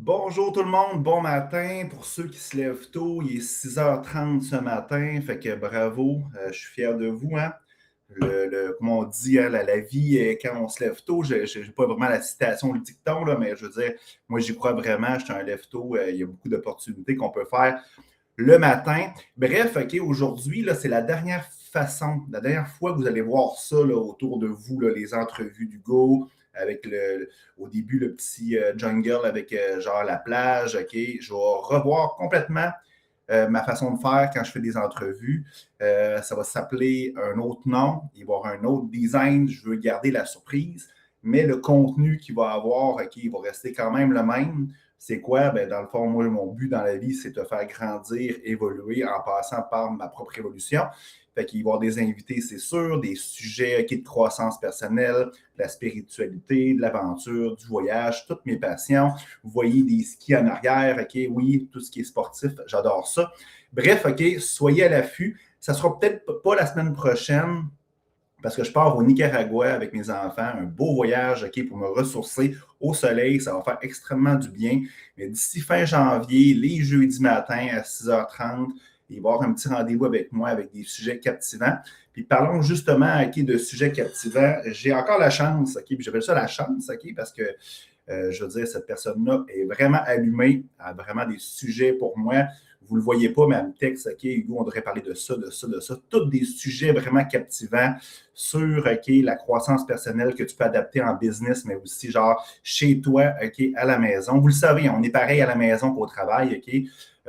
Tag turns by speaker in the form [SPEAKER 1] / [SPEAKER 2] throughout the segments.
[SPEAKER 1] Bonjour tout le monde, bon matin. Pour ceux qui se lèvent tôt, il est 6h30 ce matin, fait que bravo, je suis fier de vous. Hein? Comme on dit, hein, la vie, quand on se lève tôt, je n'ai pas vraiment la citation, le dicton, là, mais je veux dire, moi j'y crois vraiment, je suis un lève-tôt, il y a beaucoup d'opportunités qu'on peut faire le matin. Bref, OK, aujourd'hui, là, c'est la dernière fois que vous allez voir ça là, autour de vous, là, les entrevues du Go, avec au début le petit jungle avec genre la plage. OK, je vais revoir complètement ma façon de faire quand je fais des entrevues. Ça va s'appeler un autre nom, il va y avoir un autre design. Je veux garder la surprise, mais le contenu qu'il va avoir, OK, il va rester quand même le même. C'est quoi? Ben, dans le fond, moi, mon but dans la vie, c'est de faire grandir, évoluer en passant par ma propre évolution. Fait qu'il va y avoir des invités, c'est sûr, des sujets de croissance personnelle, de la spiritualité, de l'aventure, du voyage, toutes mes passions. Vous voyez des skis en arrière, OK, oui, tout ce qui est sportif, j'adore ça. Bref, OK, soyez à l'affût. Ça ne sera peut-être pas la semaine prochaine, parce que je pars au Nicaragua avec mes enfants, un beau voyage, OK, pour me ressourcer au soleil. Ça va faire extrêmement du bien. Mais d'ici fin janvier, les jeudis matins à 6h30, il va y avoir un petit rendez-vous avec moi avec des sujets captivants. Puis parlons justement, OK, de sujets captivants. J'ai encore la chance, OK, puis j'appelle ça la chance, OK, parce que je veux dire, cette personne-là est vraiment allumée, a vraiment des sujets pour moi. Vous ne le voyez pas, mais elle me texte, OK, Hugo, on devrait parler de ça, de ça, de ça. Tous des sujets vraiment captivants sur, OK, la croissance personnelle que tu peux adapter en business, mais aussi, genre, chez toi, OK, à la maison. Vous le savez, on est pareil à la maison qu'au travail, OK?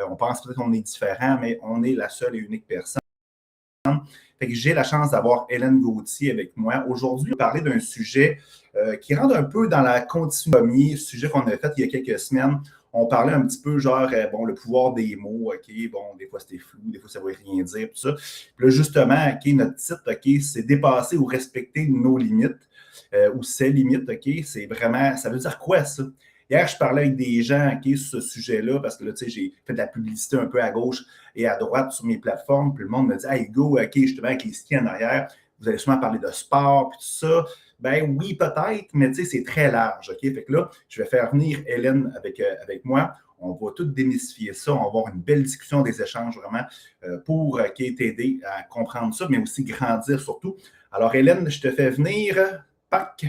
[SPEAKER 1] On pense peut-être qu'on est différent, mais on est la seule et unique personne. Fait que j'ai la chance d'avoir Hélène Gauthier avec moi. Aujourd'hui, on va parler d'un sujet qui rentre un peu dans la continuité du sujet qu'on avait fait il y a quelques semaines. On parlait un petit peu genre, bon, le pouvoir des mots, OK, bon, des fois c'était flou, des fois ça ne veut rien dire, tout ça. Puis là, justement, OK, notre titre, OK, c'est dépasser ou respecter nos limites ou ses limites, OK, c'est vraiment, ça veut dire quoi ça? Hier, je parlais avec des gens OK, sur ce sujet-là parce que là, tu sais, j'ai fait de la publicité un peu à gauche et à droite sur mes plateformes. Puis le monde me dit Hey, go, OK, justement, avec les skis en arrière, vous allez sûrement parler de sport puis tout ça. Ben oui, peut-être, mais tu sais, c'est très large. OK? Fait que là, je vais faire venir Hélène avec moi. On va tout démystifier ça. On va avoir une belle discussion, des échanges vraiment pour t'aider à comprendre ça, mais aussi grandir surtout. Alors, Hélène, je te fais venir. Pac!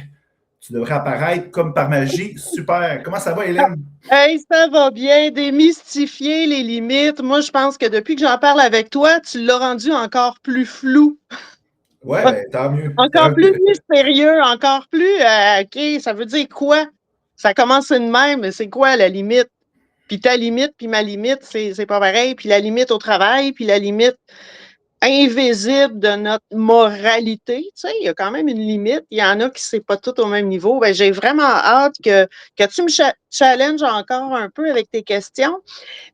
[SPEAKER 1] Tu devrais apparaître comme par magie. Super. Comment ça va, Hélène?
[SPEAKER 2] Hey, ça va bien, démystifier les limites. Moi, je pense que depuis que j'en parle avec toi, tu l'as rendu encore plus flou,
[SPEAKER 1] Ouais, ben, tant mieux.
[SPEAKER 2] encore
[SPEAKER 1] Tant
[SPEAKER 2] plus
[SPEAKER 1] mieux.
[SPEAKER 2] mystérieux, encore plus, OK, ça veut dire quoi? Ça commence de même, mais c'est quoi la limite? Puis ta limite, puis ma limite, c'est pas pareil. Puis la limite au travail, puis la limite invisible de notre moralité. Tu sais, il y a quand même une limite. Il y en a qui ne sont pas tout au même niveau. Ben, j'ai vraiment hâte que tu me challenges encore un peu avec tes questions.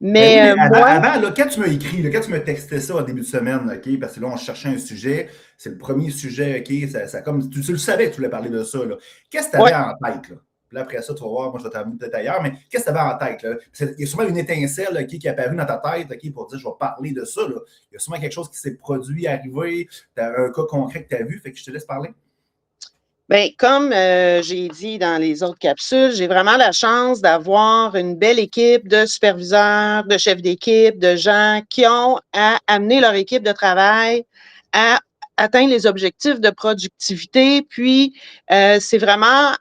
[SPEAKER 1] Ben oui,
[SPEAKER 2] Mais
[SPEAKER 1] mais avant,
[SPEAKER 2] moi,
[SPEAKER 1] avant là, quand tu m'as écrit, là, quand tu m'as texté ça au début de semaine, OK, parce que là, on cherchait un sujet, c'est le premier sujet, OK, ça comme, tu le savais que tu voulais parler de ça, là. Qu'est-ce que tu
[SPEAKER 2] ouais,
[SPEAKER 1] avais en tête, là? Puis là, après ça, tu vas voir, moi, je vais t'amener peut-être ailleurs, mais qu'est-ce que tu avais en tête, là? Il y a sûrement une étincelle, OK, qui est apparue dans ta tête, OK, pour dire, je vais parler de ça, là. Il y a sûrement quelque chose qui s'est produit, arrivé, un cas concret que tu as vu, fait que je te laisse parler.
[SPEAKER 2] ben, comme j'ai dit dans les autres capsules, j'ai vraiment la chance d'avoir une belle équipe de superviseurs, de chefs d'équipe, de gens qui ont à amener leur équipe de travail à atteindre les objectifs de productivité. Puis, c'est vraiment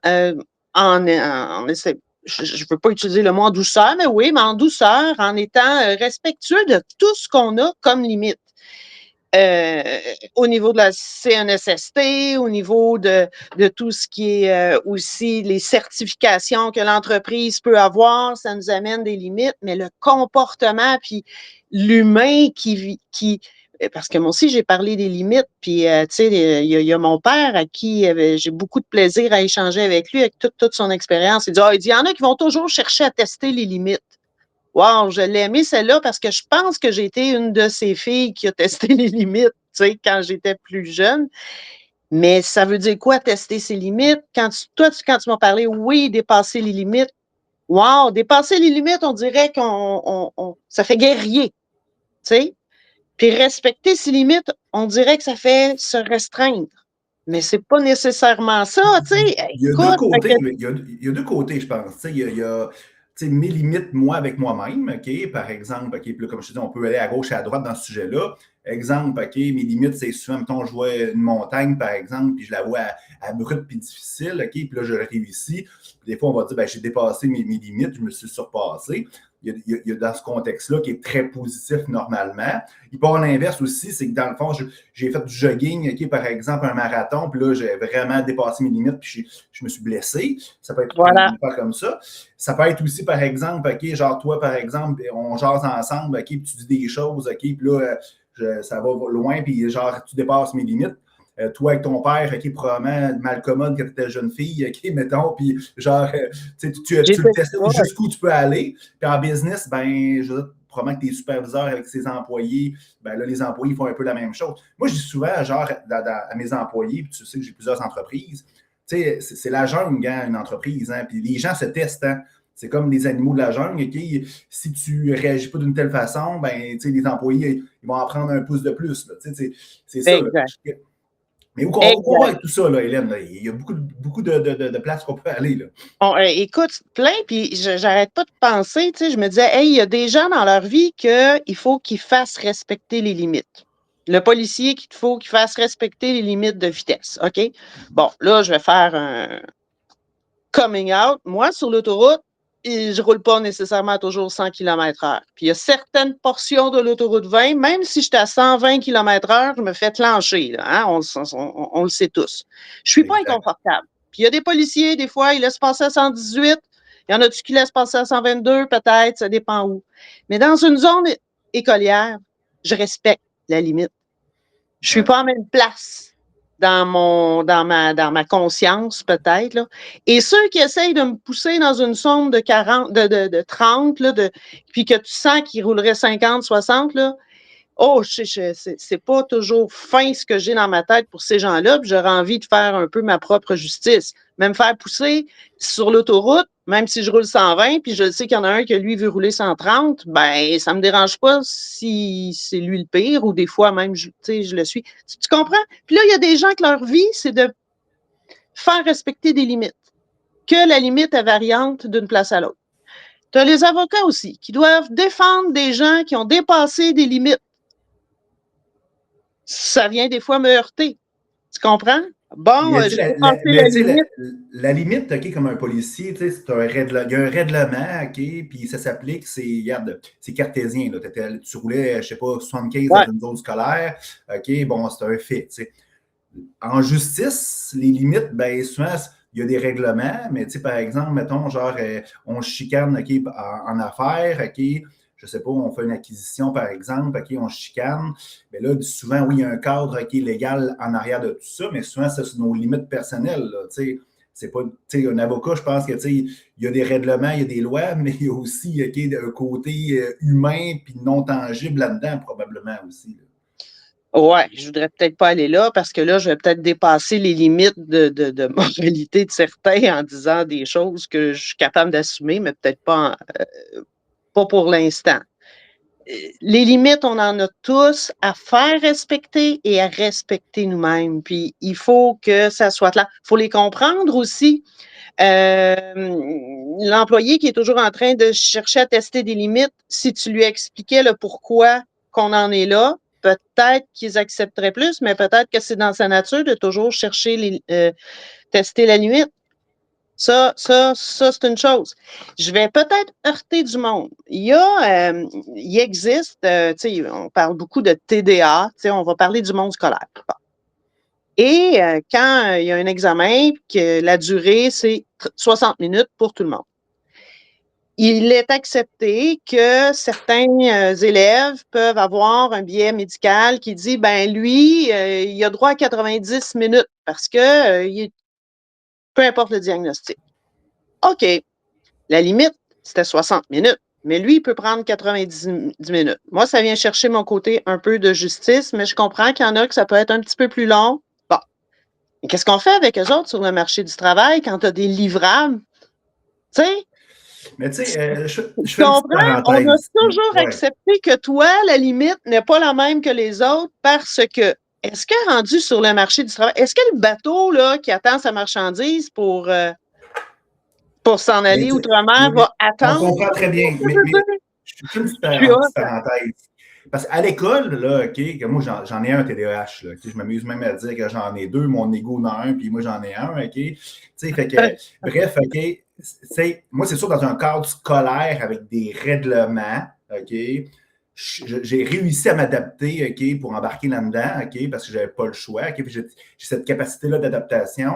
[SPEAKER 2] je ne veux pas utiliser le mot en douceur, mais oui, mais en douceur, en étant respectueux de tout ce qu'on a comme limite. Au niveau de la CNSST, au niveau de tout ce qui est aussi les certifications que l'entreprise peut avoir, ça nous amène des limites, mais le comportement, puis l'humain parce que moi aussi, j'ai parlé des limites, puis tu sais, il y a mon père à qui j'ai beaucoup de plaisir à échanger avec lui, avec toute son expérience. Il dit, il y en a qui vont toujours chercher à tester les limites. Wow, je l'ai aimé celle-là parce que je pense que j'ai été une de ces filles qui a testé les limites, tu sais, quand j'étais plus jeune. Mais ça veut dire quoi, tester ses limites? Quand tu m'as parlé, oui, dépasser les limites. Wow, dépasser les limites, on dirait ça fait guerrier, tu sais. Puis respecter ses limites, on dirait que ça fait se restreindre. Mais c'est pas nécessairement ça, tu sais.
[SPEAKER 1] Il y a deux
[SPEAKER 2] Écoute,
[SPEAKER 1] côtés, il y a deux côtés, je pense. Tu sais, il y a mes limites, moi, avec moi-même, OK? Par exemple, OK, puis là, comme je te dis, on peut aller à gauche et à droite dans ce sujet-là. Exemple, OK, mes limites, c'est souvent, mettons, je vois une montagne, par exemple, puis je la vois abrupte puis difficile, OK? Puis là, je réussis. Puis des fois, on va dire, ben, j'ai dépassé mes limites, je me suis surpassé. Il y a dans ce contexte-là qui est très positif normalement. Il peut y avoir l'inverse aussi, c'est que dans le fond, j'ai fait du jogging, OK, par exemple, un marathon, puis là, j'ai vraiment dépassé mes limites, puis je me suis blessé. Ça peut être
[SPEAKER 2] Voilà.
[SPEAKER 1] une fois comme ça. Ça peut être aussi, par exemple, OK, genre toi, par exemple, on jase ensemble, OK, puis tu dis des choses, OK, puis là, ça va loin, puis genre, tu dépasses mes limites. Toi, avec ton père, OK, probablement mal commode quand tu étais jeune fille, OK, mettons, puis genre, tu le testais jusqu'où tu peux aller. Puis en business, ben, je veux dire, probablement que tes superviseurs avec ses employés, ben là, les employés font un peu la même chose. Moi, je dis souvent, genre, à mes employés, puis tu sais que j'ai plusieurs entreprises, tu sais, c'est la jungle, hein, une entreprise, hein, puis les gens se testent, hein. C'est comme les animaux de la jungle. Okay? Si tu ne réagis pas d'une telle façon, ben, les employés ils vont en prendre un pouce de plus. Là. C'est ça.
[SPEAKER 2] Exact.
[SPEAKER 1] Là. Mais où on va
[SPEAKER 2] Exact.
[SPEAKER 1] avec tout ça, là, Hélène? Là? Il y a beaucoup de places qu'on peut aller. Là.
[SPEAKER 2] Bon, écoute, plein, puis j'arrête pas de penser, tu sais, je me disais, hey, il y a des gens dans leur vie qu'il faut qu'ils fassent respecter les limites. Le policier qu'il faut qu'il fasse respecter les limites de vitesse, OK? Bon, là, je vais faire un coming out. Moi, sur l'autoroute, je roule pas nécessairement toujours 100 km/h. Puis il y a certaines portions de l'autoroute 20, même si j'étais à 120 km/h, je me fais clencher. Là, hein? On le sait tous. Je suis pas
[SPEAKER 1] Exact.
[SPEAKER 2] inconfortable. Puis il y a des policiers, des fois, ils laissent passer à 118. Il y en a-tu qui laissent passer à 122, peut-être, ça dépend où. Mais dans une zone écolière, je respecte la limite. Je suis pas en même place dans ma conscience, peut-être. Là. Et ceux qui essayent de me pousser dans une zone de 40, de 30, là, puis que tu sens qu'ils rouleraient 50, 60, là, oh, c'est pas toujours fin ce que j'ai dans ma tête pour ces gens-là, puis j'aurais envie de faire un peu ma propre justice. Même faire pousser sur l'autoroute, même si je roule 120, puis je sais qu'il y en a un qui, lui, veut rouler 130, ben, ça me dérange pas si c'est lui le pire, ou des fois même, je le suis. Tu comprends? Puis là, il y a des gens que leur vie, c'est de faire respecter des limites, que la limite est variante d'une place à l'autre. Tu as les avocats aussi, qui doivent défendre des gens qui ont dépassé des limites. Ça vient des fois me heurter. Tu comprends? Bon, j'ai dépassé la limite.
[SPEAKER 1] La limite, OK, comme un policier, c'est il y a un règlement, OK, puis ça s'applique, regarde, c'est cartésien. Là, tu roulais, je ne sais pas, 75
[SPEAKER 2] Ouais.
[SPEAKER 1] dans une zone scolaire, OK, bon, c'est un fait. T'sais. En justice, les limites, ben souvent, il y a des règlements, mais par exemple, mettons, genre, on chicane, OK, en affaires, OK, je sais pas, on fait une acquisition, par exemple, OK, on chicane. Mais là, souvent, oui, il y a un cadre, OK, légal en arrière de tout ça, mais souvent, c'est nos limites personnelles, là, tu sais. C'est pas, tu sais, un avocat, je pense que, tu sais, il y a des règlements, il y a des lois, mais il y a aussi, OK, un côté humain puis non tangible là-dedans, probablement aussi. Là.
[SPEAKER 2] Ouais, je voudrais peut-être pas aller là parce que là, je vais peut-être dépasser les limites de moralité de certains en disant des choses que je suis capable d'assumer, mais peut-être pas pour l'instant. Les limites, on en a tous à faire respecter et à respecter nous-mêmes. Puis il faut que ça soit là. Il faut les comprendre aussi. L'employé qui est toujours en train de chercher à tester des limites, si tu lui expliquais le pourquoi qu'on en est là, peut-être qu'ils accepteraient plus, mais peut-être que c'est dans sa nature de toujours chercher tester la limite. Ça, c'est une chose. Je vais peut-être heurter du monde. Il existe, tu sais, on parle beaucoup de TDA, tu sais, on va parler du monde scolaire. Bon. Et quand il y a un examen, que la durée, c'est 60 minutes pour tout le monde. Il est accepté que certains élèves peuvent avoir un biais médical qui dit, ben lui, il a droit à 90 minutes parce que peu importe le diagnostic. OK, la limite, c'était 60 minutes, mais lui, il peut prendre 90 minutes. Moi, ça vient chercher mon côté un peu de justice, mais je comprends qu'il y en a que ça peut être un petit peu plus long. Bon, et qu'est-ce qu'on fait avec eux autres sur le marché du travail quand tu as des livrables? Tu sais?
[SPEAKER 1] Mais tu sais, je
[SPEAKER 2] Tu
[SPEAKER 1] fais une petite
[SPEAKER 2] comprends? On a
[SPEAKER 1] parenthèse.
[SPEAKER 2] toujours
[SPEAKER 1] Ouais.
[SPEAKER 2] accepté que toi, la limite n'est pas la même que les autres parce que est-ce que rendu sur le marché du travail, est-ce que le bateau là, qui attend sa marchandise pour Pour s'en
[SPEAKER 1] Mais,
[SPEAKER 2] aller outre-mer,
[SPEAKER 1] mais
[SPEAKER 2] va
[SPEAKER 1] on
[SPEAKER 2] attendre.
[SPEAKER 1] comprend très bien. Mais je fais une petite
[SPEAKER 2] Je suis hot.
[SPEAKER 1] parenthèse. Parce qu'à l'école, là, OK, que moi, j'en ai un TDAH. Là, je m'amuse même à dire que j'en ai deux. Mon ego en a un, puis moi, j'en ai un. OK? Fait que, bref, OK. Moi, c'est sûr, dans un cadre scolaire avec des règlements, OK, j'ai réussi à m'adapter, OK, pour embarquer là-dedans, OK, parce que je n'avais pas le choix, OK, puis j'ai cette capacité-là d'adaptation.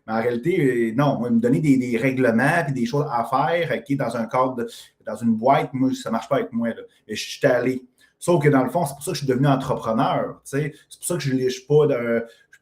[SPEAKER 1] Mais en réalité, non, moi, me donner des règlements et des choses à faire, OK, dans un cadre, dans une boîte, moi, ça ne marche pas avec moi, là. Mais je suis allé. Sauf que dans le fond, c'est pour ça que je suis devenu entrepreneur, tu sais. C'est pour ça que je ne suis pas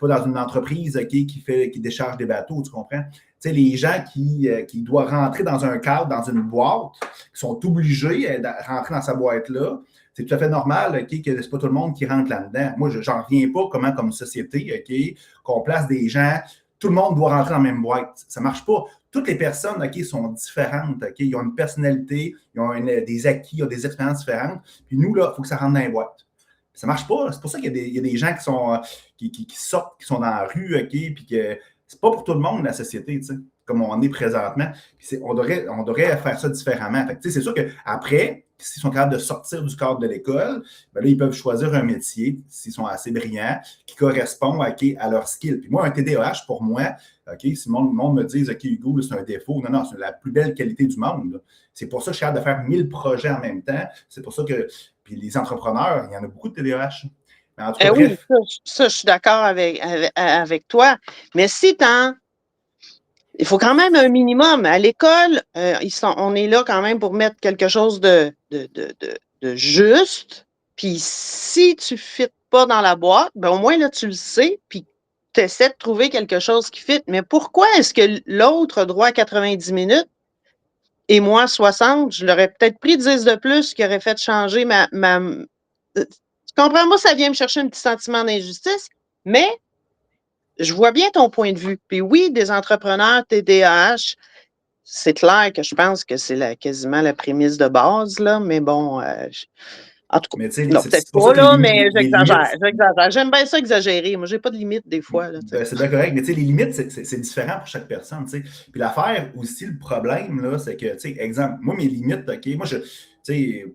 [SPEAKER 1] dans une entreprise, OK, qui décharge des bateaux, tu comprends? Tu sais, les gens qui doivent rentrer dans un cadre, dans une boîte, qui sont obligés de rentrer dans sa boîte-là, c'est tout à fait normal, OK, que c'est pas tout le monde qui rentre là-dedans. Moi, j'en reviens pas comment, comme société, OK, qu'on place des gens, tout le monde doit rentrer dans la même boîte. Ça marche pas. Toutes les personnes, OK, sont différentes, OK, ils ont une personnalité, ils ont des acquis, ils ont des expériences différentes. Puis nous, là, il faut que ça rentre dans les boîtes. Ça marche pas. C'est pour ça qu'il y a des gens qui sont qui sortent, qui sont dans la rue, OK, puis que c'est pas pour tout le monde, la société, tu sais, comme on est présentement. On devrait faire ça différemment. Fait que, c'est sûr qu'après, s'ils sont capables de sortir du cadre de l'école, ben là, ils peuvent choisir un métier, s'ils sont assez brillants, qui correspond à leur skill. Puis moi, un TDAH, pour moi, OK, si le monde me dit, OK, Hugo, c'est un défaut, non, c'est la plus belle qualité du monde. Là. C'est pour ça que je suis capable de faire 1000 projets en même temps. C'est pour ça que, puis les entrepreneurs, il y en a beaucoup de TDAH. Mais en tout cas,
[SPEAKER 2] Oui,
[SPEAKER 1] bref.
[SPEAKER 2] ça, je suis d'accord avec toi. Mais si il faut quand même un minimum. À l'école, on est là quand même pour mettre quelque chose de juste. Puis si tu ne fites pas dans la boîte, ben au moins là, tu le sais, puis tu essaies de trouver quelque chose qui fit. Mais pourquoi est-ce que l'autre a droit à 90 minutes et moi 60? Je l'aurais peut-être pris 10 de plus qui aurait fait changer tu comprends? Moi, ça vient me chercher un petit sentiment d'injustice, mais je vois bien ton point de vue. Puis oui, des entrepreneurs TDAH, c'est clair que je pense que c'est quasiment la prémisse de base, là, mais bon, en tout cas,
[SPEAKER 1] Mais tu sais,
[SPEAKER 2] non, peut-être
[SPEAKER 1] c'est pour ça
[SPEAKER 2] pas,
[SPEAKER 1] que
[SPEAKER 2] là, mais
[SPEAKER 1] les limites,
[SPEAKER 2] j'exagère. J'aime bien ça exagérer. Moi, j'ai pas de limite des fois, là, tu sais.
[SPEAKER 1] ben, c'est bien correct, mais tu sais, les limites, c'est différent pour chaque personne, tu sais. Puis l'affaire aussi, le problème, là, c'est que, tu sais, exemple, moi, mes limites, OK, moi, tu sais,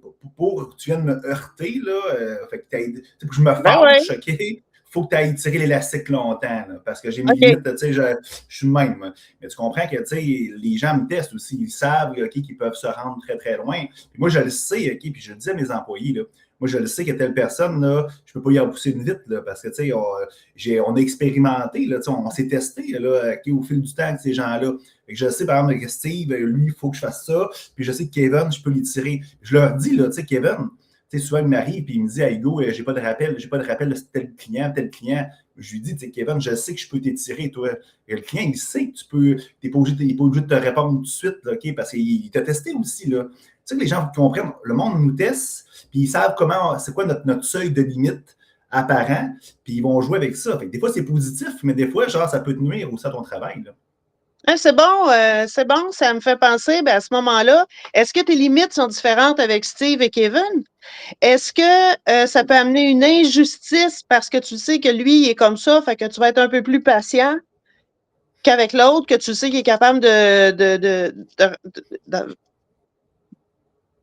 [SPEAKER 1] tu viens de me heurter, là, fait que pour que je me
[SPEAKER 2] Ben oui,
[SPEAKER 1] fâche, OK, il faut que tu ailles tirer l'élastique longtemps, là, parce que j'ai mes
[SPEAKER 2] OK.
[SPEAKER 1] limites, tu sais, je suis le même. Mais tu comprends que, tu sais, les gens me testent aussi, ils savent, OK, qu'ils peuvent se rendre très, très loin. Puis moi, je le sais, OK, puis je le dis à mes employés, là, moi, je le sais que telle personne, là, je ne peux pas y repousser une vite, là, parce que, tu sais, on a expérimenté, là, on s'est testé là, au fil du temps avec ces gens-là. Je sais, par exemple, que Steve, lui, il faut que je fasse ça. Puis je sais que Kevin, je peux l'y tirer. Je leur dis, là, tu sais, Kevin, tu sais, souvent, il m'arrive et il me dit, hey, Hugo, j'ai pas de rappel de tel client, tel client. Je lui dis, tu sais, Kevin, je sais que je peux t'étirer, toi. Et le client, il sait que il n'est pas obligé de te répondre tout de suite, là, OK, parce qu'il t'a testé aussi, là. Tu sais que les gens comprennent, le monde nous teste, puis ils savent c'est quoi notre seuil de limite apparent, puis ils vont jouer avec ça. Fait que des fois, c'est positif, mais des fois, genre, ça peut te nuire aussi à ton travail. Là.
[SPEAKER 2] Ah, c'est bon, ça me fait penser, ben, à ce moment-là, est-ce que tes limites sont différentes avec Steve et Kevin? Est-ce que ça peut amener une injustice parce que tu sais que lui, il est comme ça, fait que tu vas être un peu plus patient qu'avec l'autre, que tu sais qu'il est capable de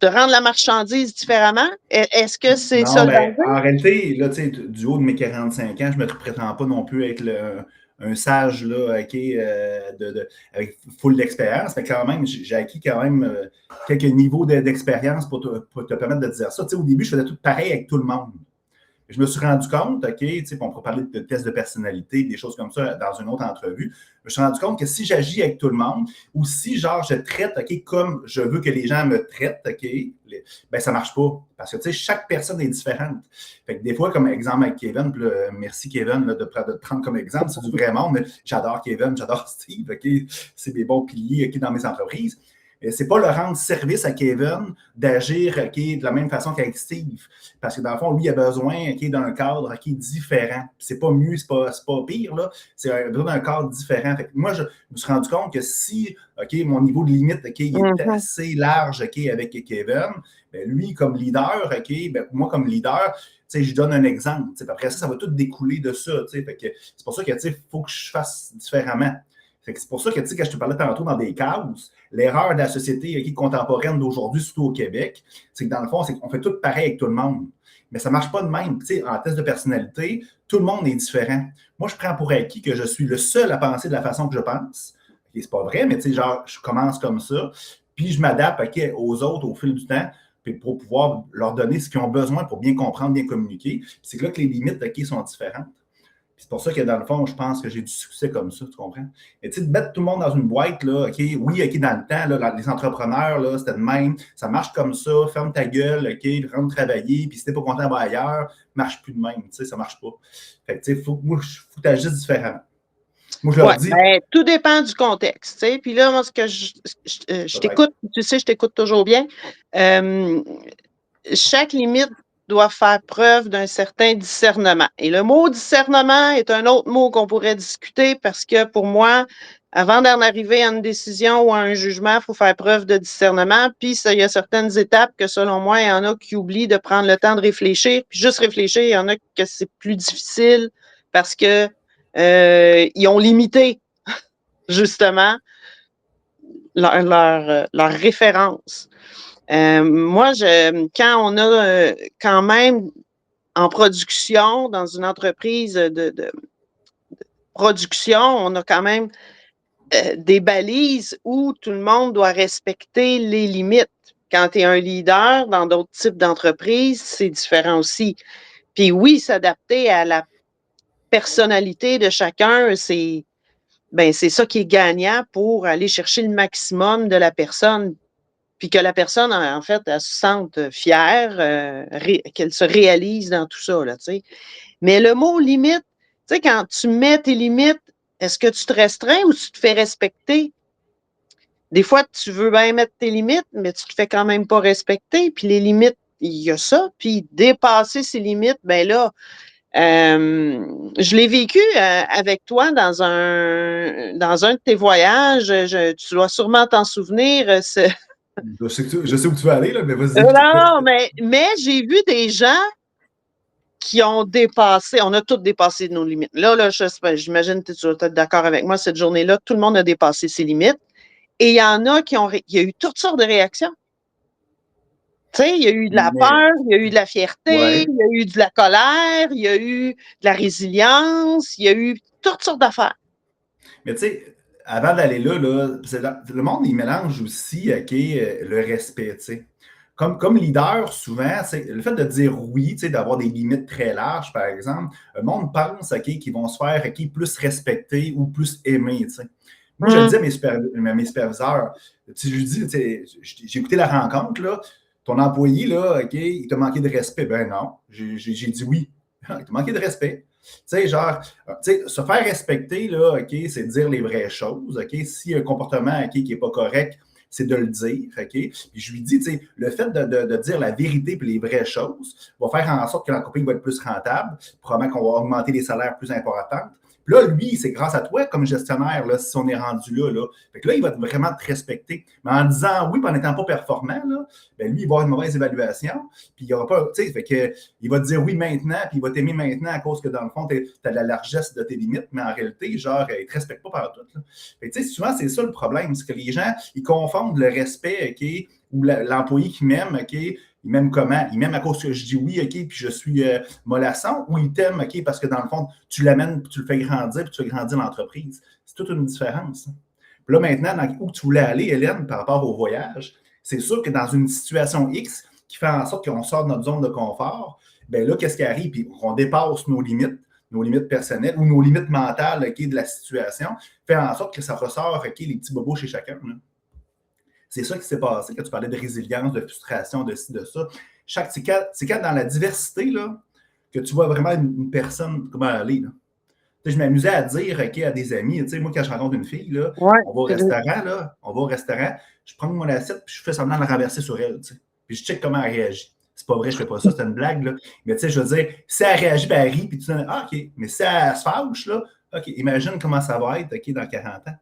[SPEAKER 2] rendre la marchandise différemment? Est-ce que c'est ça
[SPEAKER 1] Non,
[SPEAKER 2] le
[SPEAKER 1] mais
[SPEAKER 2] danger?
[SPEAKER 1] en réalité, là, du haut de mes 45 ans, je ne me prétends pas non plus être un sage là, avec full d'expérience. Mais quand même, j'ai acquis quand même quelques niveaux d'expérience pour te permettre de dire ça. Au début, je faisais tout pareil avec tout le monde. Je me suis rendu compte, OK, on peut parler de tests de personnalité, des choses comme ça dans une autre entrevue. Je me suis rendu compte que si j'agis avec tout le monde ou si, genre, je traite, OK, comme je veux que les gens me traitent, OK, ben ça ne marche pas. Parce que, chaque personne est différente. Fait que des fois, comme exemple avec Kevin, puis là, merci Kevin là, de te prendre comme exemple, c'est du vrai monde. J'adore Kevin, j'adore Steve, OK, c'est des bons piliers OK, dans mes entreprises. C'est pas le rendre service à Kevin d'agir de la même façon qu'avec Steve. Parce que dans le fond, lui, il a besoin d'un cadre différent. C'est pas mieux, c'est pas pire, là. C'est besoin d'un cadre différent. Fait que moi, je me suis rendu compte que si mon niveau de limite il est assez large avec Kevin, ben, lui, comme leader, ben, moi, comme leader, je donne un exemple. Après ça va tout découler de ça. Fait que c'est pour ça que faut que je fasse différemment. C'est pour ça que, tu sais, quand je te parlais tantôt dans des cases, l'erreur de la société contemporaine d'aujourd'hui, surtout au Québec, c'est que dans le fond, c'est qu'on fait tout pareil avec tout le monde. Mais ça ne marche pas de même. Tu sais, en test de personnalité, tout le monde est différent. Moi, je prends pour acquis que je suis le seul à penser de la façon que je pense. Et c'est pas vrai, mais tu sais, genre, je commence comme ça, puis je m'adapte aux autres au fil du temps, puis pour pouvoir leur donner ce qu'ils ont besoin pour bien comprendre, bien communiquer. Puis c'est là que les limites sont différentes. C'est pour ça que dans le fond, je pense que j'ai du succès comme ça, tu comprends? Et tu sais, de mettre tout le monde dans une boîte, là, OK, oui, OK, dans le temps, là, les entrepreneurs, là, c'était de même, ça marche comme ça, ferme ta gueule, OK, rentre travailler, puis si t'es pas content, va ailleurs, marche plus de même, tu sais, ça marche pas. Fait que, tu sais, faut que tu agisses différemment. Moi, je leur dis.
[SPEAKER 2] Ben, tout dépend du contexte, tu sais. Puis là, moi, ce que je t'écoute, tu sais, je t'écoute toujours bien. Chaque limite doit faire preuve d'un certain discernement. Et le mot discernement est un autre mot qu'on pourrait discuter parce que pour moi, avant d'en arriver à une décision ou à un jugement, il faut faire preuve de discernement. Puis il y a certaines étapes que, selon moi, il y en a qui oublient de prendre le temps de réfléchir. Puis juste réfléchir, il y en a que c'est plus difficile parce que ils ont limité, justement, leur référence. Moi, quand on a quand même en production, dans une entreprise de production, on a quand même des balises où tout le monde doit respecter les limites. Quand tu es un leader dans d'autres types d'entreprises, c'est différent aussi. Puis oui, s'adapter à la personnalité de chacun, c'est ça qui est gagnant pour aller chercher le maximum de la personne. Puis que la personne, en fait, elle se sente fière, qu'elle se réalise dans tout ça, là, tu sais. Mais le mot limite, tu sais, quand tu mets tes limites, est-ce que tu te restreins ou tu te fais respecter? Des fois, tu veux bien mettre tes limites, mais tu te fais quand même pas respecter. Puis les limites, il y a ça. Puis dépasser ces limites, ben là, je l'ai vécu avec toi dans un de tes voyages. Tu dois sûrement t'en souvenir.
[SPEAKER 1] Je sais où tu vas aller, là, mais vas-y.
[SPEAKER 2] Non, mais j'ai vu des gens qui ont dépassé, on a tous dépassé nos limites. Là, j'imagine que tu vas être d'accord avec moi, cette journée-là, tout le monde a dépassé ses limites. Et il y en a il y a eu toutes sortes de réactions. Tu sais, il y a eu de la peur, il y a eu de la fierté, il y a eu de la colère, il y a eu de la résilience, il y a eu toutes sortes d'affaires.
[SPEAKER 1] Mais tu sais, avant d'aller là, le monde, il mélange aussi le respect, tu sais. Comme leader, souvent, le fait de dire oui, d'avoir des limites très larges, par exemple, le monde pense qu'ils vont se faire plus respecter ou plus aimer. T'sais. Moi, je le dis à mes superviseurs, je lui dis, j'ai écouté la rencontre, là, ton employé, là, il t'a manqué de respect. Ben non, j'ai dit oui. Il t'a manqué de respect. Tu sais, genre, se faire respecter, là, c'est dire les vraies choses. S'il y a un comportement qui n'est pas correct, c'est de le dire, OK? Puis je lui dis, le fait de dire la vérité et les vraies choses va faire en sorte que l'entreprise va être plus rentable, probablement qu'on va augmenter les salaires plus importants. Puis là, lui, c'est grâce à toi comme gestionnaire, là, si on est rendu là. Fait que là, il va vraiment te respecter. Mais en disant oui, puis en n'étant pas performant, là, ben lui, il va avoir une mauvaise évaluation. Puis il n'y aura pas, tu sais, fait que il va te dire oui maintenant, puis il va t'aimer maintenant à cause que dans le fond, tu as de la largesse de tes limites, mais en réalité, genre, il ne te respecte pas par tout. Fait que, tu sais, souvent, c'est ça le problème, c'est que les gens, ils confondent le respect, ou l'employé qui m'aime, il m'aime comment? Il m'aime à cause que je dis oui, puis je suis mollasson, ou il t'aime, parce que dans le fond, tu l'amènes, puis tu le fais grandir, puis tu fais grandir l'entreprise. C'est toute une différence. Puis là, maintenant, où tu voulais aller, Hélène, par rapport au voyage, c'est sûr que dans une situation X qui fait en sorte qu'on sort de notre zone de confort, bien là, qu'est-ce qui arrive? Puis on dépasse nos limites personnelles ou nos limites mentales de la situation, fait en sorte que ça ressort les petits bobos chez chacun. Là. C'est ça qui s'est passé quand tu parlais de résilience, de frustration, de ci, de ça. C'est quand dans la diversité là, que tu vois vraiment une personne comment aller. Là. Je m'amusais à dire à des amis, moi, quand je rencontre une fille, là, on va au restaurant, je prends mon assiette puis je fais semblant de la renverser sur elle. Puis je check comment elle réagit. C'est pas vrai, je fais pas ça, c'est une blague. Là. Mais je veux dire, si elle réagit, ben, elle rit, puis tu dis, ah, OK. Mais si elle se fâche, là, OK, imagine comment ça va être dans 40 ans.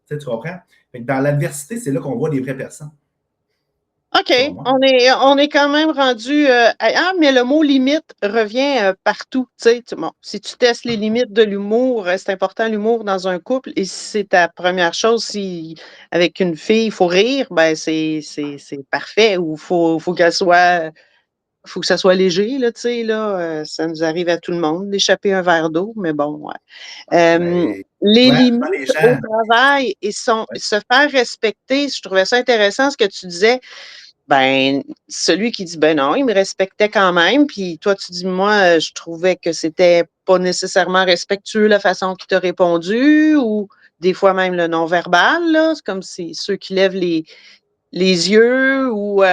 [SPEAKER 1] Tu comprends? Fait que dans l'adversité, c'est là qu'on voit les vraies personnes.
[SPEAKER 2] OK,
[SPEAKER 1] selon moi.
[SPEAKER 2] on est quand même rendu ailleurs, mais le mot limite revient partout. Bon, si tu testes les limites de l'humour, c'est important l'humour dans un couple. Et si c'est ta première chose, si avec une fille, il faut rire, ben c'est parfait. Ou faut qu'elle soit faut que ça soit léger, là, tu sais, là. Ça nous arrive à tout le monde d'échapper un verre d'eau, mais bon, ouais.
[SPEAKER 1] Ben,
[SPEAKER 2] Les
[SPEAKER 1] souvent, les
[SPEAKER 2] limites au
[SPEAKER 1] gens.
[SPEAKER 2] travail et
[SPEAKER 1] Ouais.
[SPEAKER 2] se faire respecter, je trouvais ça intéressant ce que tu disais. Ben, celui qui dit, ben non, il me respectait quand même, puis toi, tu dis, moi, je trouvais que c'était pas nécessairement respectueux la façon qu'il t'a répondu, ou des fois même le non-verbal, là, c'est comme si ceux qui lèvent les yeux, ou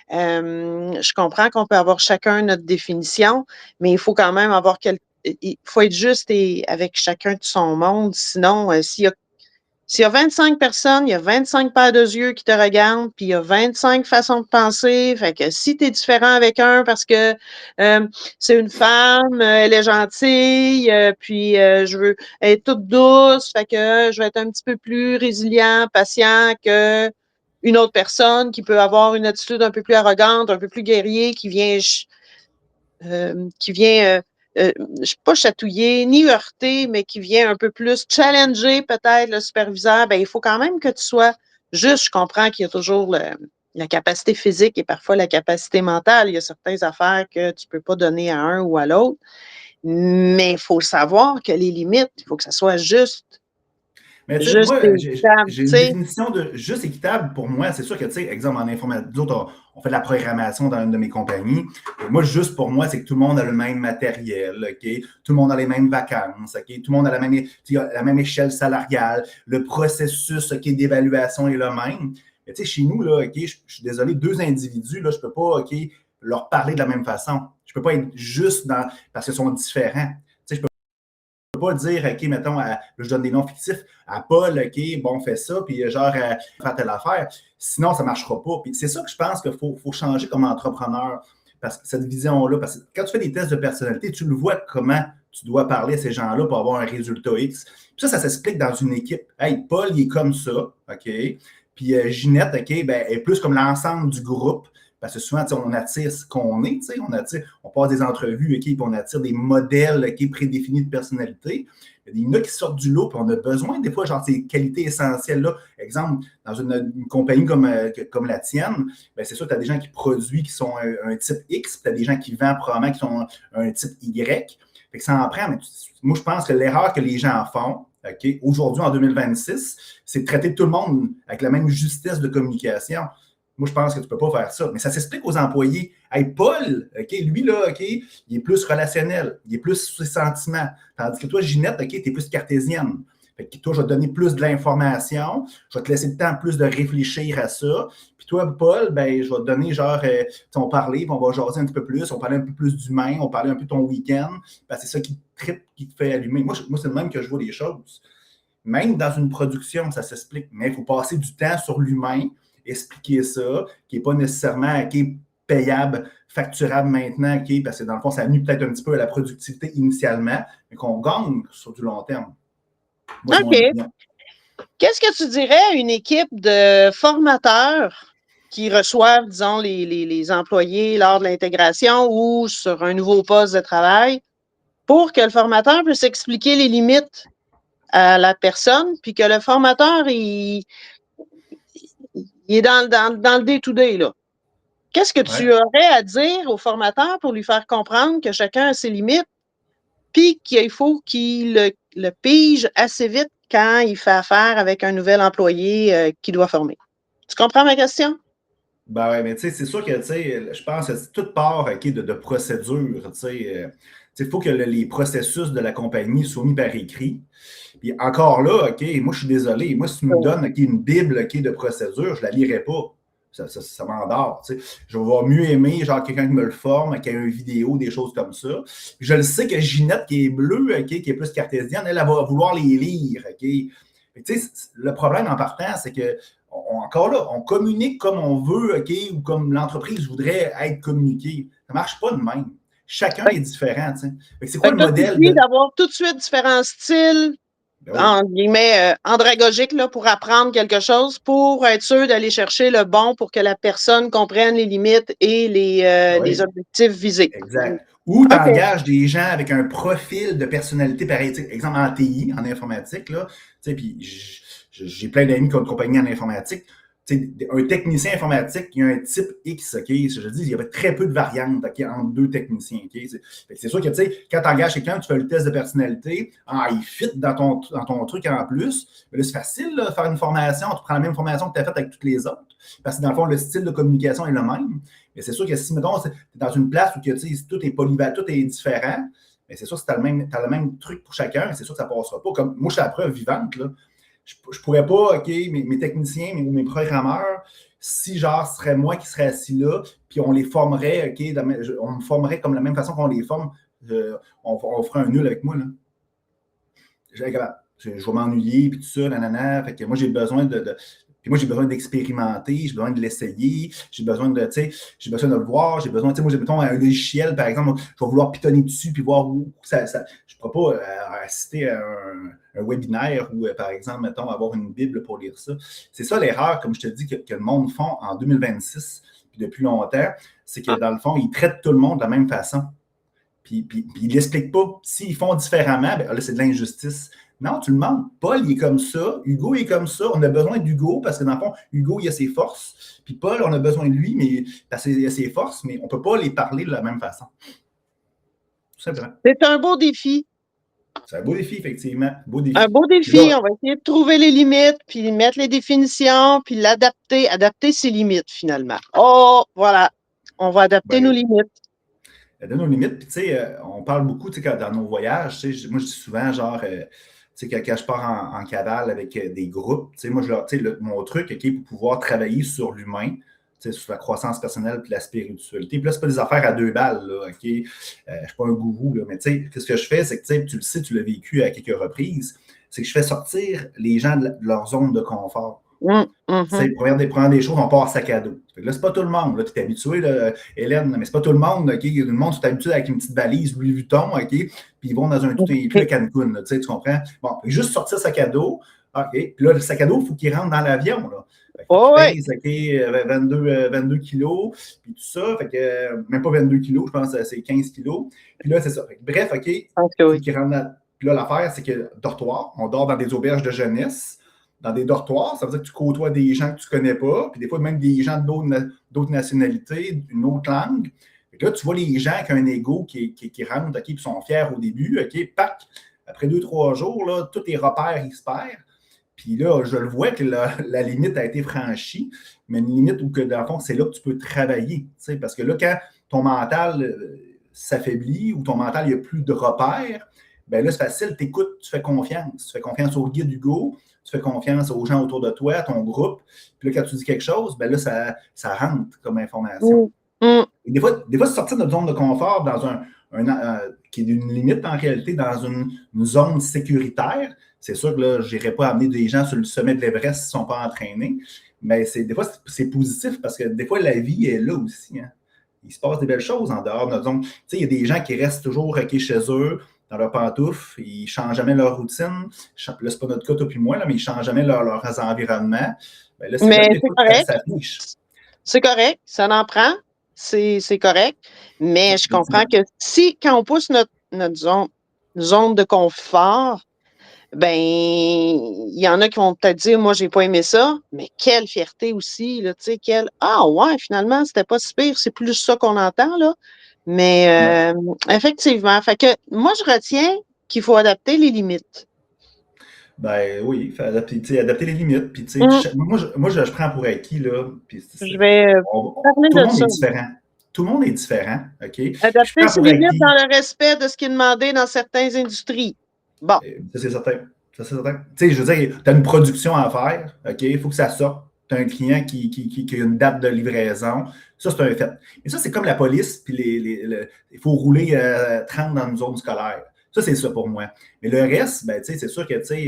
[SPEAKER 2] je comprends qu'on peut avoir chacun notre définition, mais il faut quand même avoir il faut être juste et avec chacun de son monde, sinon, s'il y a 25 personnes, il y a 25 paires de yeux qui te regardent, puis il y a 25 façons de penser. Fait que si tu es différent avec un parce que c'est une femme, elle est gentille, puis elle est toute douce, fait que je vais être un petit peu plus résilient, patient que une autre personne qui peut avoir une attitude un peu plus arrogante, un peu plus guerrier, qui vient, je sais pas chatouiller, ni heurter, mais qui vient un peu plus challenger peut-être le superviseur, ben, il faut quand même que tu sois juste. Je comprends qu'il y a toujours la capacité physique et parfois la capacité mentale. Il y a certaines affaires que tu peux pas donner à un ou à l'autre, mais il faut savoir que les limites, il faut que ça soit
[SPEAKER 1] Mais tu sais,
[SPEAKER 2] juste
[SPEAKER 1] moi,
[SPEAKER 2] et équitable,
[SPEAKER 1] j'ai
[SPEAKER 2] tu
[SPEAKER 1] une
[SPEAKER 2] sais.
[SPEAKER 1] définition de juste équitable pour moi. C'est sûr que, tu sais, exemple, en informatique, nous autres, on fait de la programmation dans une de mes compagnies. Et moi, juste pour moi, c'est que tout le monde a le même matériel, OK? Tout le monde a les mêmes vacances, OK? Tout le monde a la même échelle salariale. Le processus, OK, d'évaluation est le même. Mais tu sais, chez nous, là, OK, je suis désolé, deux individus, là, je ne peux pas, OK, leur parler de la même façon. Je ne peux pas être juste dans, parce qu'ils sont différents. Tu sais, je peux pas dire, OK, mettons, je donne des noms fictifs, à Paul, OK, bon, fais ça, puis genre, faire telle affaire. Sinon, ça ne marchera pas. Puis c'est ça que je pense qu'il faut changer comme entrepreneur, parce que cette vision-là, parce que quand tu fais des tests de personnalité, tu le vois comment tu dois parler à ces gens-là pour avoir un résultat X. Puis ça s'explique dans une équipe. Hey, Paul, il est comme ça, OK? Puis Ginette, OK, ben, elle est plus comme l'ensemble du groupe. Parce que souvent, on attire ce qu'on est, on passe des entrevues, OK, puis on attire des modèles OK, prédéfinis de personnalité. Il y en a qui sortent du lot, puis on a besoin des fois, genre, ces qualités essentielles-là. Exemple, dans une compagnie comme la tienne, ben, c'est sûr que tu as des gens qui produisent, qui sont un type X, puis tu as des gens qui vendent probablement qui sont un type Y. Fait que ça en prend, mais moi, je pense que l'erreur que les gens font, OK, aujourd'hui, en 2026, c'est de traiter tout le monde avec la même justesse de communication. Moi, je pense que tu ne peux pas faire ça. Mais ça s'explique aux employés. Hey, Paul, OK, lui, là, OK, il est plus relationnel, il est plus sur ses sentiments. Tandis que toi, Ginette, OK, tu es plus cartésienne. Fait que toi, je vais te donner plus de l'information, je vais te laisser le temps plus de réfléchir à ça. Puis toi, Paul, ben, je vais te donner genre, on parler, puis on va jaser un petit peu plus, on parlait un peu plus d'humain, on parlait un peu de ton week-end. C'est ça qui te tripe, qui te fait allumer. Moi, c'est le même que je vois les choses. Même dans une production, ça s'explique, mais il faut passer du temps sur l'humain, expliquer ça, qui n'est pas nécessairement payable, facturable maintenant, parce que dans le fond, ça nuit peut-être un petit peu à la productivité initialement, mais qu'on gagne sur du long terme. Moi, c'est mon
[SPEAKER 2] OK.
[SPEAKER 1] opinion.
[SPEAKER 2] Qu'est-ce que tu dirais à une équipe de formateurs qui reçoivent, disons, les employés lors de l'intégration ou sur un nouveau poste de travail pour que le formateur puisse expliquer les limites à la personne, puis que le formateur, il est dans le day-to-day, là. Qu'est-ce que
[SPEAKER 1] Ouais.
[SPEAKER 2] tu aurais à dire au formateur pour lui faire comprendre que chacun a ses limites, puis qu'il faut qu'il le pige assez vite quand il fait affaire avec un nouvel employé qu'il doit former? Tu comprends ma question?
[SPEAKER 1] Ben ouais, mais tu sais, c'est sûr que, tu sais, je pense que c'est toute part de procédure, tu sais. Il faut que les processus de la compagnie soient mis par écrit. Puis encore là, OK, moi, je suis désolé. Moi, si tu me donnes une Bible de procédure, je ne la lirai pas. Ça m'endort. Tu sais. Je vais mieux aimer, genre, quelqu'un qui me le forme, qui a une vidéo, des choses comme ça. Puis je le sais que Ginette, qui est bleue, OK, qui est plus cartésienne, elle va vouloir les lire, OK? Tu sais, le problème en partant, c'est que encore là, on communique comme on veut, OK, ou comme l'entreprise voudrait être communiquée. Ça ne marche pas de même. Chacun
[SPEAKER 2] Fait,
[SPEAKER 1] est différent. C'est quoi
[SPEAKER 2] fait
[SPEAKER 1] le
[SPEAKER 2] que là, tu
[SPEAKER 1] modèle
[SPEAKER 2] dis
[SPEAKER 1] de.
[SPEAKER 2] d'avoir tout de suite différents styles,
[SPEAKER 1] Ben oui,
[SPEAKER 2] en guillemets, andragogique là, pour apprendre quelque chose, pour être sûr d'aller chercher le bon pour que la personne comprenne les limites et
[SPEAKER 1] ben
[SPEAKER 2] les
[SPEAKER 1] oui,
[SPEAKER 2] objectifs visés.
[SPEAKER 1] exact. Ou tu
[SPEAKER 2] OK.
[SPEAKER 1] engages des gens avec un profil de personnalité pareil. Tu sais, exemple en TI, en informatique, là, tu sais, puis j'ai plein d'amis qui ont une compagnie en informatique. Tu sais, un technicien informatique, il y a un type X, OK? Je dis, il y avait très peu de variantes, OK, entre deux techniciens, OK? C'est sûr que, tu sais, quand tu engages quelqu'un, tu fais le test de personnalité, il fit dans ton truc en plus. Mais là, c'est facile, là, de faire une formation, tu prends la même formation que tu as faite avec toutes les autres, parce que dans le fond, le style de communication est le même. Mais c'est sûr que si, mettons, tu es dans une place où que, tout est polyvalent, tout est différent, mais c'est sûr que si tu as, le même truc pour chacun, c'est sûr que ça ne passera pas. Comme moi, je suis la preuve vivante, là. Je ne pourrais pas, OK, mes techniciens ou mes programmeurs, si genre ce serait moi qui serais assis là, puis on les formerait, OK, on me formerait comme la même façon qu'on les forme, on ferait un nul avec moi, là. Je vais m'ennuyer, puis tout ça, nanana. Fait que moi, j'ai besoin puis moi, j'ai besoin d'expérimenter, j'ai besoin de l'essayer, j'ai besoin de, tu sais, j'ai besoin de le voir, j'ai besoin, tu sais, moi, j'ai, mettons, un logiciel, par exemple, je vais vouloir pitonner dessus, puis voir où je ne pourrais pas assister à un webinaire ou, par exemple, mettons, avoir une Bible pour lire ça. C'est ça l'erreur, comme je te dis, que le monde font en 2026, puis depuis longtemps, c'est que, dans le fond, ils traitent tout le monde de la même façon. Puis ils ne l'expliquent pas. S'ils font différemment, ben là, c'est de l'injustice. Non, tu le demandes. Paul, il est comme ça. Hugo est comme ça. On a besoin d'Hugo parce que, dans le fond, Hugo, il a ses forces. Puis Paul, on a besoin de lui mais, parce qu'il a ses forces, mais on ne peut pas les parler de la même façon. Tout simplement.
[SPEAKER 2] C'est un beau défi.
[SPEAKER 1] C'est un beau défi, effectivement. Beau
[SPEAKER 2] Un
[SPEAKER 1] défi.
[SPEAKER 2] beau
[SPEAKER 1] Puis
[SPEAKER 2] défi.
[SPEAKER 1] là,
[SPEAKER 2] On va essayer de trouver les limites, puis mettre les définitions, puis l'adapter, adapter ses limites finalement. Oh, voilà. On va adapter nos
[SPEAKER 1] ben,
[SPEAKER 2] limites.
[SPEAKER 1] de nos limites. Puis, tu sais, on parle beaucoup, tu sais, dans nos voyages, tu sais, moi, je dis souvent, genre, tu sais, quand je pars en cavale avec des groupes, tu sais, moi, tu sais, mon truc, OK, pour pouvoir travailler sur l'humain, tu sais, sur la croissance personnelle puis la spiritualité. Puis là, c'est pas des affaires à 2 balles, là, OK? Je ne suis pas un gourou, là, mais tu sais, ce que je fais, c'est que, tu sais, tu le sais, tu l'as vécu à quelques reprises, c'est que je fais sortir les gens de leur zone de confort. C'est première des choses, on part sac à dos. Là, c'est pas tout le monde. Tu es habitué, là, Hélène, mais c'est pas tout le monde. OK? Il y a du monde qui est habitué avec une petite valise Louis Vuitton, OK? Puis ils vont dans un tout inclus à Cancun, là, tu comprends? Bon, juste sortir sac à dos. OK. Puis là, le sac à dos, il faut qu'il rentre dans l'avion. Là. Fait
[SPEAKER 2] Oh,
[SPEAKER 1] qu'il
[SPEAKER 2] oui.
[SPEAKER 1] pèse, OK, 22 kilos, puis tout ça. Fait que, même pas 22 kilos, je pense que c'est 15 kilos. Puis là, c'est ça. Fait que, bref, OK, il faut qu'il rentre dans. Puis là, l'affaire, c'est que dortoir, on dort dans des auberges de jeunesse dans des dortoirs, ça veut dire que tu côtoies des gens que tu ne connais pas, puis des fois même des gens d'autres nationalités, d'une autre langue. Et là, tu vois les gens qui ont un ego qui rentrent, OK, puis sont fiers au début, OK, pac, après 2, 3 jours, là, tous tes repères, ils se perdent. Puis là, je le vois que la limite a été franchie, mais une limite où, que, dans le fond, c'est là que tu peux travailler. Parce que là, quand ton mental s'affaiblit ou ton mental, il n'y a plus de repères, ben là, c'est facile, tu écoutes, tu fais confiance. Tu fais confiance au guide Hugo, tu fais confiance aux gens autour de toi, à ton groupe. Puis là, quand tu dis quelque chose, ben là, ça rentre comme information. Et des fois, sortir de notre zone de confort dans qui est une limite en réalité, dans une zone sécuritaire, c'est sûr que là, je n'irai pas amener des gens sur le sommet de l'Everest s'ils ne sont pas entraînés. Mais des fois, c'est positif parce que des fois, la vie est là aussi. Hein. Il se passe des belles choses en dehors de notre zone. Tu sais, il y a des gens qui restent toujours chez eux, dans leurs pantoufles, ils ne changent jamais leur routine. Là, c'est pas notre cas, toi puis moi, là, mais ils ne changent jamais leurs environnements. Ben là, c'est là
[SPEAKER 2] Mais
[SPEAKER 1] que des
[SPEAKER 2] c'est
[SPEAKER 1] fois,
[SPEAKER 2] correct.
[SPEAKER 1] ça affiche.
[SPEAKER 2] C'est correct, ça en prend, c'est correct. Mais je comprends que quand on pousse notre zone de confort, ben, il y en a qui vont peut-être dire, moi, j'ai pas aimé ça, mais quelle fierté aussi, là, tu sais, ah ouais, finalement, c'était pas si pire, c'est plus ça qu'on entend, là. Mais effectivement, fait que moi, je retiens qu'il faut adapter les limites.
[SPEAKER 1] Ben oui, il faut adapter les limites. Puis,
[SPEAKER 2] Hum,
[SPEAKER 1] moi, je prends pour acquis, là. Puis,
[SPEAKER 2] je vais parler
[SPEAKER 1] tout le
[SPEAKER 2] de
[SPEAKER 1] monde est
[SPEAKER 2] ça.
[SPEAKER 1] différent. Tout le monde est différent, OK? Je
[SPEAKER 2] Adapter
[SPEAKER 1] prends
[SPEAKER 2] ses
[SPEAKER 1] pour
[SPEAKER 2] limites
[SPEAKER 1] acquis.
[SPEAKER 2] dans le respect de ce qui est demandé dans certaines industries. Bon.
[SPEAKER 1] Ça, c'est certain. Ça, c'est certain. Tu sais, je veux dire, tu as une production à faire, OK? Il faut que ça sorte. Tu as un client qui a une date de livraison. Ça, c'est un fait. Mais ça, c'est comme la police, puis il faut rouler 30 dans une zone scolaire. Ça, c'est ça pour moi. Mais le reste, ben, c'est sûr que il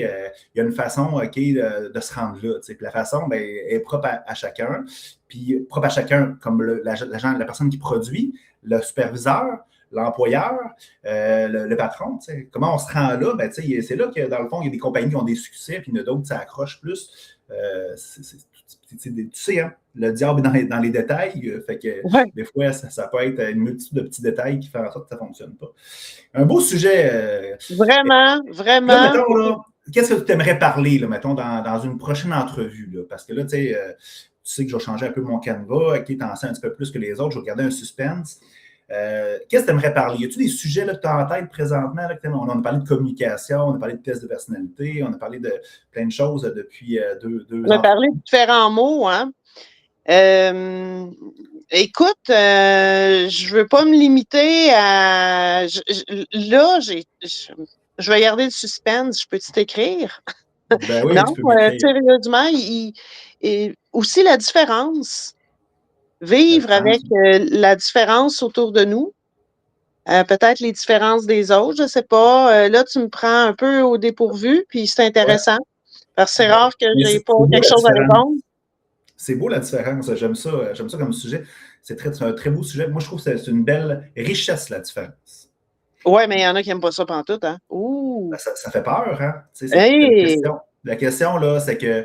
[SPEAKER 1] y a une façon OK, de se rendre là. Puis la façon ben, est propre à chacun. Puis propre à chacun, comme la personne qui produit, le superviseur, l'employeur, le patron. Comment on se rend là? Ben, c'est là que, dans le fond, il y a des compagnies qui ont des succès, puis il y en a d'autres qui s'accrochent plus. Tu sais, hein, le diable est dans les détails. Fait que
[SPEAKER 2] Ouais.
[SPEAKER 1] des fois, ça peut être une multitude de petits détails qui font en sorte que ça ne fonctionne pas. Un beau sujet.
[SPEAKER 2] Vraiment,
[SPEAKER 1] Là,
[SPEAKER 2] vraiment.
[SPEAKER 1] mettons, là, qu'est-ce que tu aimerais parler, là, mettons, dans une prochaine entrevue? Là? Parce que là, tu sais que je vais changer un peu mon canevas, OK, t'en sais un petit peu plus que les autres, je vais garder un suspense. Qu'est-ce que tu aimerais parler? Y a-t-il des sujets là, que tu as en tête présentement? Là, on a parlé de communication, on a parlé de tests de personnalité, on a parlé de plein de choses depuis deux
[SPEAKER 2] On a
[SPEAKER 1] ans.
[SPEAKER 2] parlé de différents mots, hein. Écoute, je veux pas me limiter à... là, je vais garder le suspense. Je peux-tu t'écrire?
[SPEAKER 1] Ben oui,
[SPEAKER 2] Non,
[SPEAKER 1] tu peux m'écrire.
[SPEAKER 2] sérieusement, aussi la différence.
[SPEAKER 1] La
[SPEAKER 2] Vivre avec
[SPEAKER 1] différence.
[SPEAKER 2] la différence autour de nous. Peut-être les différences des autres, je ne sais pas. Là, tu me prends un peu au dépourvu, puis c'est
[SPEAKER 1] Ouais.
[SPEAKER 2] intéressant. Parce que c'est
[SPEAKER 1] Ben,
[SPEAKER 2] rare que
[SPEAKER 1] mais
[SPEAKER 2] j'ai
[SPEAKER 1] c'est
[SPEAKER 2] pas
[SPEAKER 1] beau
[SPEAKER 2] quelque
[SPEAKER 1] la
[SPEAKER 2] chose à
[SPEAKER 1] différence.
[SPEAKER 2] répondre.
[SPEAKER 1] C'est beau la différence. J'aime ça comme sujet. C'est un très beau sujet. Moi, je trouve que c'est une belle richesse, la différence.
[SPEAKER 2] Ouais, mais il y en a qui n'aiment pas ça pantoute, hein? Ouh!
[SPEAKER 1] Ben, ça fait peur, hein?
[SPEAKER 2] Hey!
[SPEAKER 1] La question, là, c'est que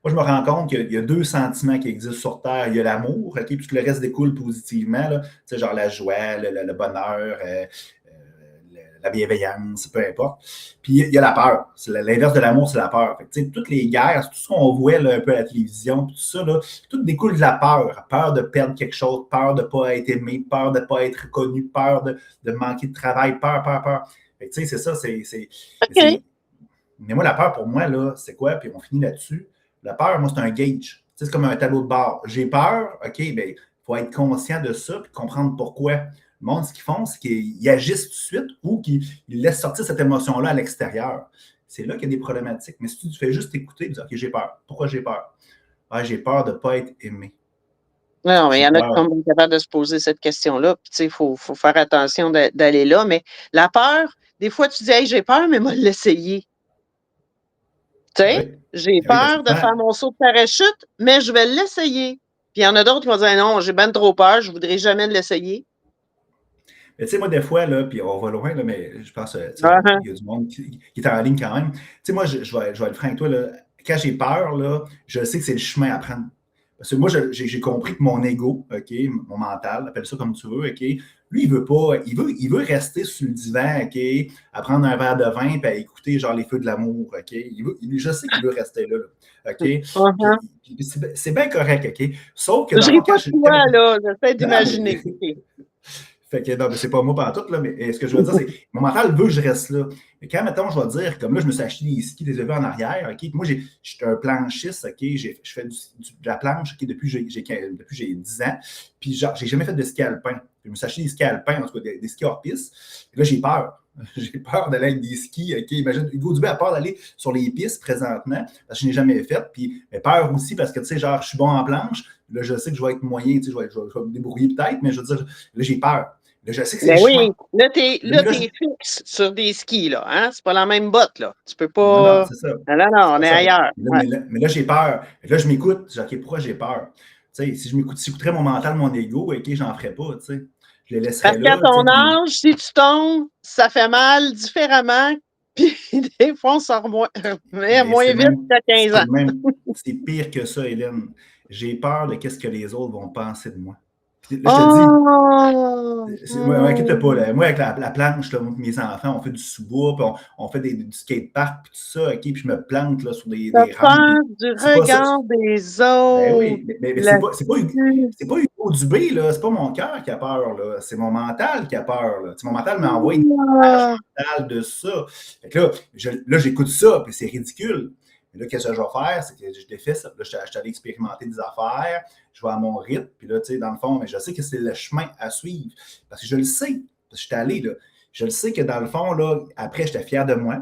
[SPEAKER 1] moi, je me rends compte qu'il y a deux sentiments qui existent sur Terre. Il y a l'amour, OK, puis que le reste découle positivement, là. Genre la joie, le bonheur, la bienveillance, peu importe. Puis il y a la peur. L'inverse de l'amour, c'est la peur. Fait que, toutes les guerres, tout ce qu'on voit là, un peu à la télévision, tout ça, là, tout découle de la peur. Peur de perdre quelque chose, peur de ne pas être aimé, peur de ne pas être reconnu, peur de manquer de travail, peur. Fait que, c'est ça,
[SPEAKER 2] OK.
[SPEAKER 1] mais moi, la peur, pour moi, là, c'est quoi? Puis on finit là-dessus. La peur, moi, c'est un gauge. C'est comme un tableau de bord. J'ai peur, OK, bien, il faut être conscient de ça puis comprendre pourquoi. Le monde, ce qu'ils font, c'est qu'ils agissent tout de suite ou qu'ils laissent sortir cette émotion-là à l'extérieur. C'est là qu'il y a des problématiques. Mais si tu fais juste écouter, tu dis, OK, j'ai peur. Pourquoi j'ai peur? Ah, j'ai peur de ne pas être aimé.
[SPEAKER 2] Non, mais il y
[SPEAKER 1] J'ai
[SPEAKER 2] en a qui
[SPEAKER 1] peur.
[SPEAKER 2] sont capables de se poser cette question-là. Puis, tu sais, il faut faire attention d'aller là. Mais la peur, des fois, tu dis, hey, j'ai peur, mais moi, l'essayer. Tu
[SPEAKER 1] Ben
[SPEAKER 2] sais,
[SPEAKER 1] oui.
[SPEAKER 2] j'ai
[SPEAKER 1] Ben oui,
[SPEAKER 2] peur de faire mon saut de parachute, mais je vais l'essayer. Puis, il y en a d'autres qui vont dire, non, j'ai bien trop peur, je ne voudrais jamais l'essayer.
[SPEAKER 1] Mais tu sais, moi, des fois, là, puis on va loin, là, mais je pense
[SPEAKER 2] Uh-huh.
[SPEAKER 1] il y a du monde qui est en ligne quand même. Tu sais, moi, je vais être franc avec toi, là, quand j'ai peur, là, je sais que c'est le chemin à prendre. Parce que moi, j'ai compris que mon ego, OK, mon mental, appelle ça comme tu veux, OK, lui, il veut pas, il veut rester sur le divan, OK, à prendre un verre de vin et à écouter genre les feux de l'amour, OK. Je sais qu'il veut rester là, OK.
[SPEAKER 2] Uh-huh.
[SPEAKER 1] C'est bien correct, OK. Sauf que
[SPEAKER 2] Je
[SPEAKER 1] dans le
[SPEAKER 2] ris
[SPEAKER 1] fond,
[SPEAKER 2] pas de toi, là, j'essaie
[SPEAKER 1] non, mais
[SPEAKER 2] d'imaginer. OK.
[SPEAKER 1] fait que non, mais c'est pas moi pantoute, là, mais ce que je veux dire, c'est mon mental veut que je reste là. Mais quand, mettons, je vais dire, comme là, je me suis acheté des skis, des EV en arrière, OK? Moi, je suis un planchiste, OK? Je fais de la planche, OK, depuis que j'ai 10 ans. Puis, genre, j'ai jamais fait de ski alpin. Je me suis acheté des skis alpins, en tout cas, des skis hors piste. Et là, j'ai peur. J'ai peur d'aller avec des skis, OK? Imagine, Hugo Dubé a peur d'aller sur les pistes présentement, parce que je n'ai jamais fait. Puis, mais peur aussi parce que, tu sais, genre, je suis bon en planche. Là, je sais que je vais être moyen, tu sais, je vais me débrouiller peut-être, mais je veux dire, là, j'ai peur. Là, je sais que c'est
[SPEAKER 2] Ben
[SPEAKER 1] le
[SPEAKER 2] oui,
[SPEAKER 1] chemin.
[SPEAKER 2] là,
[SPEAKER 1] Là,
[SPEAKER 2] t'es fixe sur des skis, là, hein? C'est pas la même botte, là. Tu peux
[SPEAKER 1] non,
[SPEAKER 2] pas.
[SPEAKER 1] c'est ça.
[SPEAKER 2] Non, non, non,
[SPEAKER 1] C'est
[SPEAKER 2] on
[SPEAKER 1] pas
[SPEAKER 2] est
[SPEAKER 1] ça.
[SPEAKER 2] ailleurs. Ouais.
[SPEAKER 1] Mais là, j'ai peur. Là, je m'écoute. Je dis, OK, pourquoi j'ai peur? Tu sais, si j'écouterais mon mental, mon ego, OK, j'en ferais pas, tu sais. Je le
[SPEAKER 2] Parce
[SPEAKER 1] laisserais
[SPEAKER 2] qu'à
[SPEAKER 1] là, tu sais,
[SPEAKER 2] ton
[SPEAKER 1] puis
[SPEAKER 2] âge, si tu tombes, ça fait mal différemment. Puis des fois, on s'en remet
[SPEAKER 1] mais
[SPEAKER 2] moins vite qu'à 15 ans.
[SPEAKER 1] c'est pire que ça, Hélène. J'ai peur de qu'est-ce que les autres vont penser de moi. Puis là, je te le dis,
[SPEAKER 2] Oh!
[SPEAKER 1] moi, inquiète pas, là. Moi, avec la planche, là, mes enfants, on fait du sous-bois, puis on fait du skatepark, puis tout ça, OK, puis je me plante là, sur
[SPEAKER 2] T'as
[SPEAKER 1] des rampes,
[SPEAKER 2] peur
[SPEAKER 1] puis
[SPEAKER 2] du
[SPEAKER 1] c'est pas ça.
[SPEAKER 2] regard des
[SPEAKER 1] Ben
[SPEAKER 2] autres.
[SPEAKER 1] oui, mais
[SPEAKER 2] Là-dessus.
[SPEAKER 1] c'est pas Hugo Dubé, là. C'est pas mon cœur qui a peur, là. C'est mon mental qui a peur, là. Tu sais, mon mental m'envoie une image
[SPEAKER 2] Ah.
[SPEAKER 1] mentale de ça. Fait que là, là j'écoute ça, puis c'est ridicule. Mais là, qu'est-ce que je vais faire? C'est que je défais ça. Là, je suis allé expérimenter des affaires, je vais à mon rythme, puis là, tu sais, dans le fond, mais je sais que c'est le chemin à suivre. Parce que je le sais, parce que je suis allé, là. Je le sais que dans le fond, là, après, j'étais fier de moi.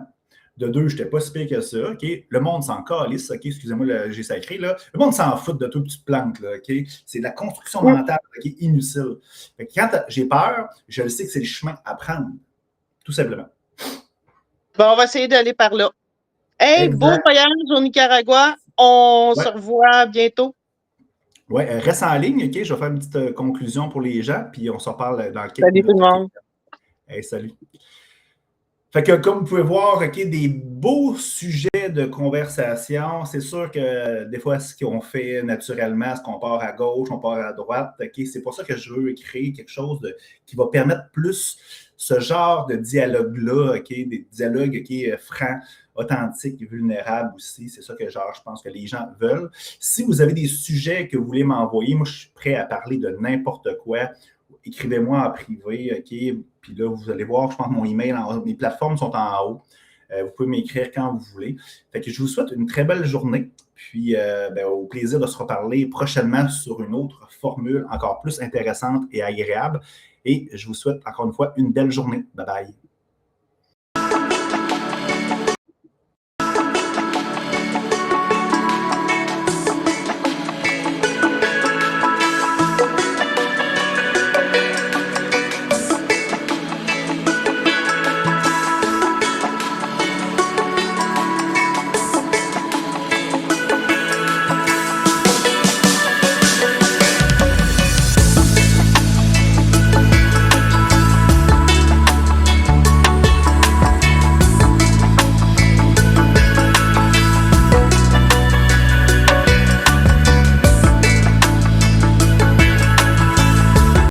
[SPEAKER 1] De deux, je n'étais pas si pire que ça. OK? Le monde s'en calisse. OK? Excusez-moi, j'ai sacré. Là. Le monde s'en fout de toi que tu te plantes. Là, OK? C'est de la construction mentale qui est inutile. Fait que quand j'ai peur, je le sais que c'est le chemin à prendre. Tout simplement.
[SPEAKER 2] Bon, on va essayer d'aller par là. Hey, beau
[SPEAKER 1] Exact.
[SPEAKER 2] voyage au Nicaragua. On se
[SPEAKER 1] Ouais.
[SPEAKER 2] revoit bientôt.
[SPEAKER 1] Ouais, reste en ligne. OK? Je vais faire une petite conclusion pour les gens, puis on s'en parle dans quelques
[SPEAKER 2] Salut tout
[SPEAKER 1] minutes.
[SPEAKER 2] le
[SPEAKER 1] OK?
[SPEAKER 2] monde.
[SPEAKER 1] Hey, salut. Fait que comme vous pouvez voir, OK, des beaux sujets de conversation. C'est sûr que des fois, ce qu'on fait naturellement, ce qu'on part à gauche, on part à droite, OK, c'est pour ça que je veux créer quelque chose qui va permettre plus ce genre de dialogue-là, OK, des dialogues OK, francs, authentiques, vulnérables aussi. C'est ça que genre, je pense que les gens veulent. Si vous avez des sujets que vous voulez m'envoyer, moi, je suis prêt à parler de n'importe quoi. Écrivez-moi en privé, OK? Puis là, vous allez voir, je pense que mon email, mes plateformes sont en haut. Vous pouvez m'écrire quand vous voulez. Fait que je vous souhaite une très belle journée. Puis au plaisir de se reparler prochainement sur une autre formule encore plus intéressante et agréable. Et je vous souhaite encore une fois une belle journée. Bye bye.